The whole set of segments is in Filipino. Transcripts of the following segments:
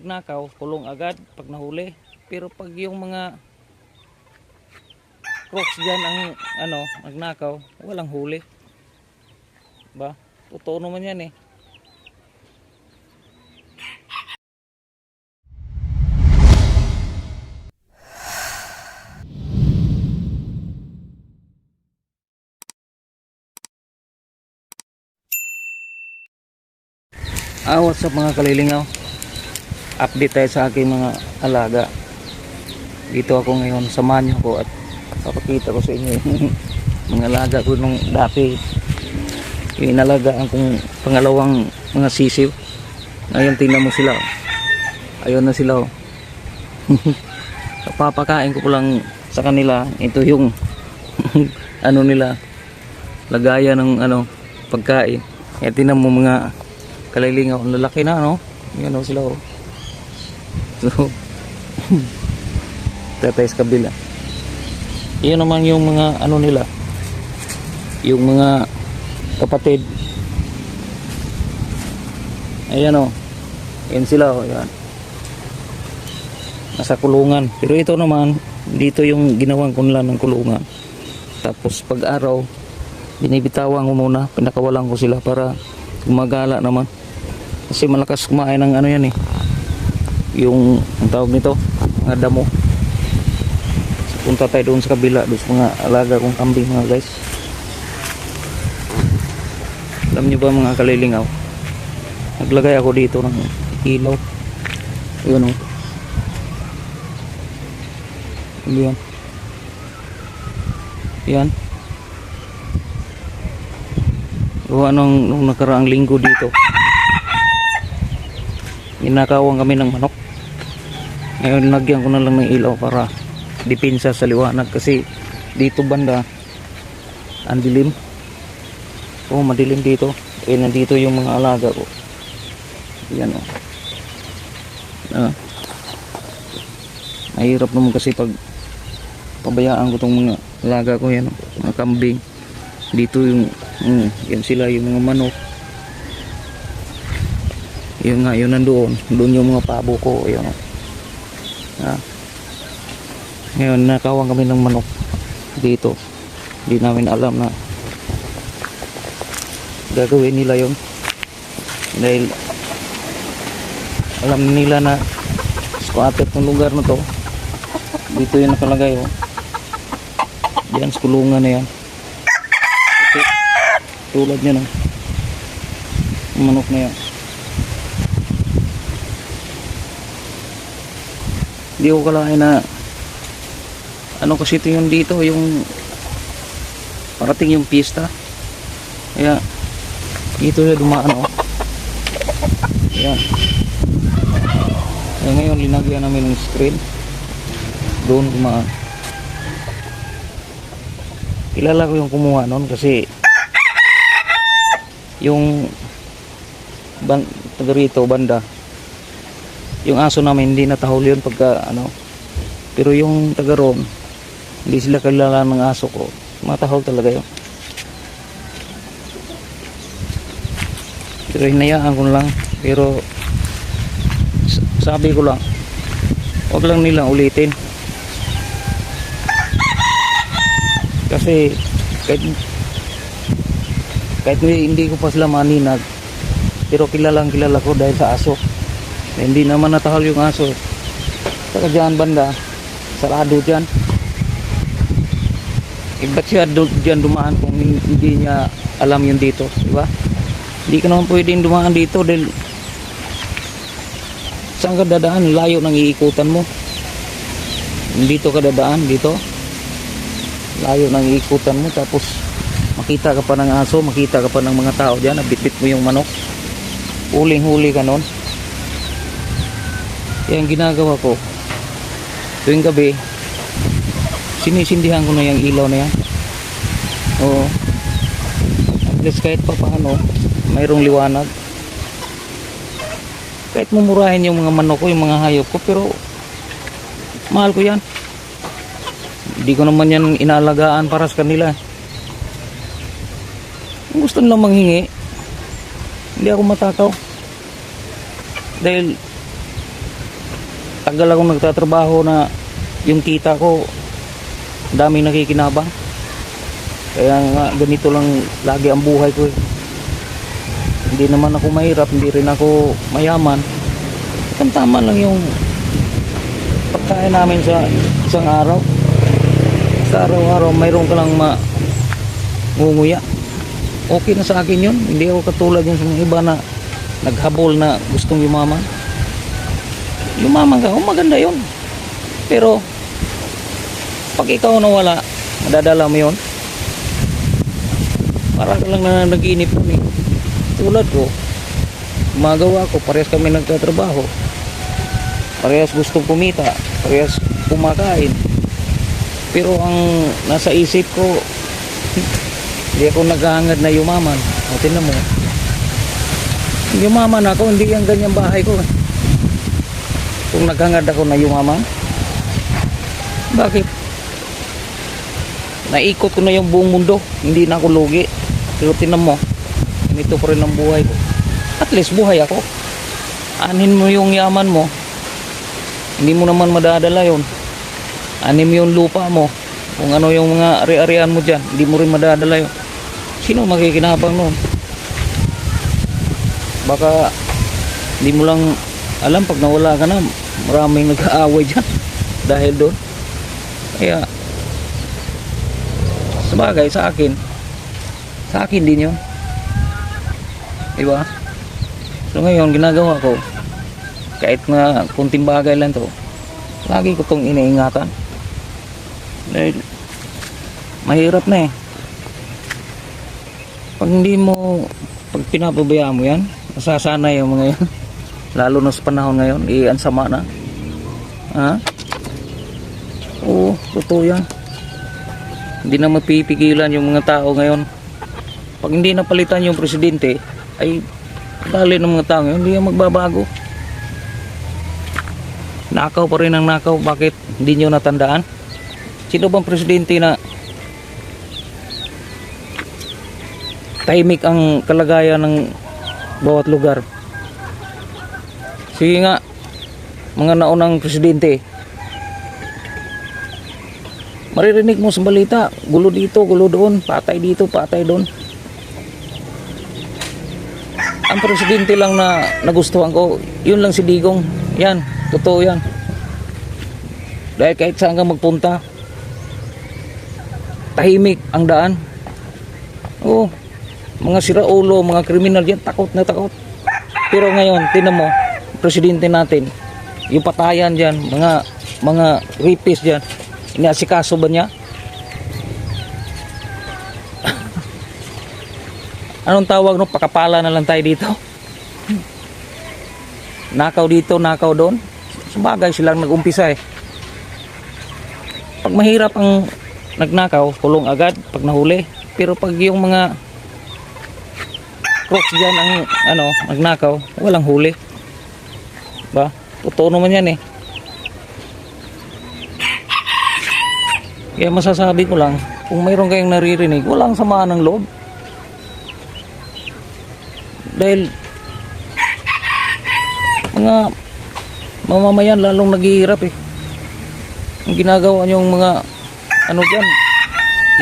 Nakaw, kulong agad pag nahuli. Pero pag yung mga crooks dyan ang nagnakaw, walang huli. Ba? Totoo naman yan eh. What's up mga kalilingaw? Update tayo sa aking mga alaga. Dito ako ngayon, samahan niyo ko at papakita ko sa inyo yung mga alaga ko nung dati. Yung inalagaan kong pangalawang mga sisiw. Ngayon tingnan mo sila. Ayun na sila. Papakain ko po lang sa kanila. Ito yung ano nila, lagayan ng pagkain. Kaya tingnan mo mga kalilingaw, ang lalaki na yan sila so tatay sa kabila. Iyon naman yung mga nila, yung mga kapatid. Ayan yan sila yan, nasa kulungan. Pero ito naman, dito yung ginawang ko nila ng kulungan. Tapos pag araw binibitawan ko muna, pinakawalan ko sila para gumagala naman. Kasi malakas kumain ng yan eh. Yung ang tawag nito, mga damo. So, punta tayo doon sa kabila, doon sa mga alaga kong kambing mga guys. Alam nyo ba mga kalilingaw, naglagay ako dito ng ilaw. Yun yan. Yan. O nung nakaraang linggo dito, ninakawang kami ng manok. Ngayon lagyan ko na lang ng ilaw para depensa sa liwanag, kasi dito banda ang dilim. Madilim dito. Nandito yung mga alaga ko. Yan mahirap naman kasi pag pabayaan ko tong mga alaga ko, yan mga kambing. Dito yung yan sila, yung mga manok. Yun nga, yun nandoon. Doon yung mga pabo ko. Yun. Ngayon, nakawang kami ng manok dito. Hindi namin alam na gagawin nila yun. Dahil alam nila na squatted ng lugar na to. Dito yung nakalagay. Diyan, sa kulungan na yan. Okay. Tulad niya manok na yan. Hindi ko kalahin na kasi ito yung dito, yung parating yung pista. Kaya dito na dumaan Ayan. Kaya ngayon linagyan namin ng screen. Doon dumaan. Kilala ko yung kumuha noon kasi yung taga rito banda, yung aso namin hindi natahol yun pagka pero yung taga roon hindi sila kilala ng aso ko, matahol talaga yun. Pero hinayaan ko lang. Pero sabi ko lang, wag lang nilang ulitin, kasi kahit hindi ko pa sila maninag, pero kilala ko dahil sa aso. Hindi naman natahal yung aso. Saka dyan banda, sarado dyan. Ba't siya dyan dumaan kung hindi niya alam yun dito, diba? Hindi ka naman pwedeng dumaan dito dahil saan ka dadaan? Layo nang iikutan mo. Dito ka dadaan, dito layo nang iikutan mo, tapos makita ka pa ng aso, makita ka pa ng mga tao dyan, nabitbit mo yung manok, huling-huli ka nun. Yan ginagawa ko tuwing gabi, sinisindihan ko na yung ilaw na yan. At least kahit pa paano mayroong liwanag. Kahit mumurahin yung mga manok ko, yung mga hayop ko, pero mahal ko yan. Hindi ko naman yan inaalagaan para sa kanila. Kung gusto nilang manghingi, hindi ako matakaw. Dahil tagal akong nagtatrabaho na yung kita ko daming nakikinabang. Kaya nga ganito lang lagi ang buhay ko eh. Hindi naman ako mahirap, hindi rin ako mayaman. Tama lang yung pagkain namin sa isang araw. Sa araw-araw mayroon ka lang mangunguya. Okay na sa akin yun. Hindi ako katulad yung iba na naghabol na gustong yumaman. Yumaman ka, maganda yun. Pero pag ikaw nawala, madadala mo yun. Para ka lang na nag-iinip nun eh. Tulad ko, gumagawa ko, parehas kami nagtatrabaho, parehas gustong kumita, parehas kumakain. Pero ang nasa isip ko, hindi ako naghahangad na yumaman. O tingnan mo, yumaman ako, hindi yung ganyang bahay ko. Kung naghangad ako na yumaman, bakit? Naikot ko na yung buong mundo, hindi na ako lugi. Pero tingnan mo, ganito pa rin ang buhay ko. At least buhay ako. Anin mo yung yaman mo, hindi mo naman madadala yun. Anin mo yung lupa mo, kung ano yung mga ari-arian mo dyan, hindi mo rin madadala yun. Sino makikinabang nun? Baka hindi mo lang alam, pag nawala ka na, maraming nag-aaway dyan dahil doon. Kaya sabagay sa akin din yun, diba? So ngayon ginagawa ko, kahit nga kunting bagay lang to, lagi ko tong iniingatan dahil mahirap na eh. Pag hindi mo, pag pinapabayaan mo yan, nasasanay yung mga yan. Lalo na sa panahon ngayon, ansama na. Ha? Oo, totoo yan. Hindi na mapipigilan yung mga tao ngayon. Pag hindi napalitan yung presidente, ay dali ng mga tao ngayon, hindi yan magbabago. Nakaw pa rin ang nakaw. Bakit hindi nyo natandaan? Sino bang presidente na tahimik ang kalagayan ng bawat lugar? Sige nga, mga naunang presidente, maririnig mo sa balita, gulo dito, gulo doon, patay dito, patay doon. Ang presidente lang na nagustuhan ko, yun lang si Digong. Yan, totoo yan. Dahil kahit saan ka magpunta, tahimik ang daan. Oo, mga siraulo, mga kriminal yan, takot na takot. Pero ngayon, tinan mo, presidente natin, yung patayan dyan, mga rapist dyan, inaasikaso ba niya? Anong tawag no? Pakapala na lang tayo dito. Nakaw dito, nakaw doon. Sabagay silang nag-umpisa eh. Pag mahirap ang nagnakaw, kulong agad pag nahuli. Pero pag yung mga crooks dyan ang nagnakaw, walang huli. Ba? Totoo naman yan eh. Kaya masasabi ko lang, kung mayroon kayong naririnig, walang samaan ng loob. Dahil mga mamamayan lalong naghihirap eh. Ang ginagawa nyo yung mga dyan,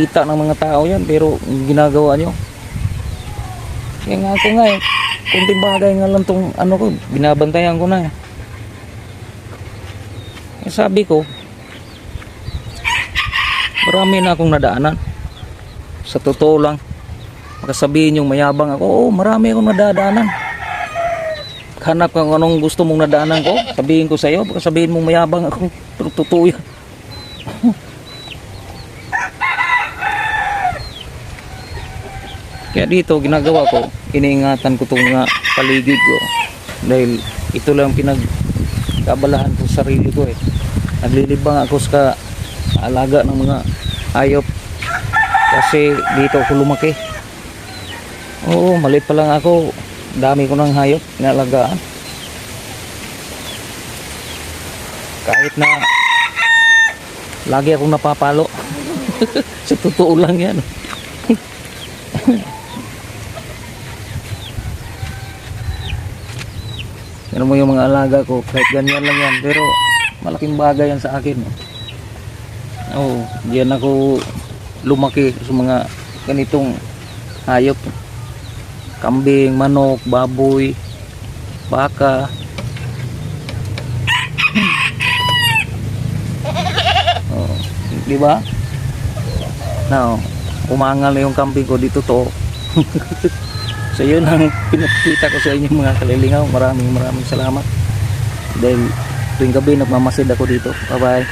kita ng mga tao yan, pero ginagawa nyo. Kaya nga ako nga eh, kunting bagay nga lang tong ko, binabantayan ko na eh. Kaya sabi ko, marami na akong nadaanan. Sa totoo lang, makasabihin yung mayabang ako, oo, marami akong nadaanan. Hanap kang anong gusto mong nadaanan ko, sabihin ko sa'yo, baka sabihin mong mayabang ako, pero totoo yan. Kaya dito, ginagawa ko, iniingatan ko itong mga paligid ko. Dahil ito lang pinagkabalahan ko sa sarili ko eh. Naglilibang ako sa alaga ng mga hayop. Kasi dito ako lumaki. Oo, maliit pa lang ako. Dami ko ng hayop inalagaan. Kahit na lagi akong napapalo. Sa totoo lang yan. Ano mo yung mga alaga ko, kahit ganyan lang yan. Pero malaking bagay yan sa akin. Oo, diyan ako lumaki sa mga ganitong hayop. Kambing, manok, baboy, baka. Oh, di ba? Now, umangal na yung kambing ko dito to. So yun ang pinakita ko sa inyo mga kalilingaw. Maraming salamat. Dahil tuwing gabi nagmamasid ako dito. Bye bye.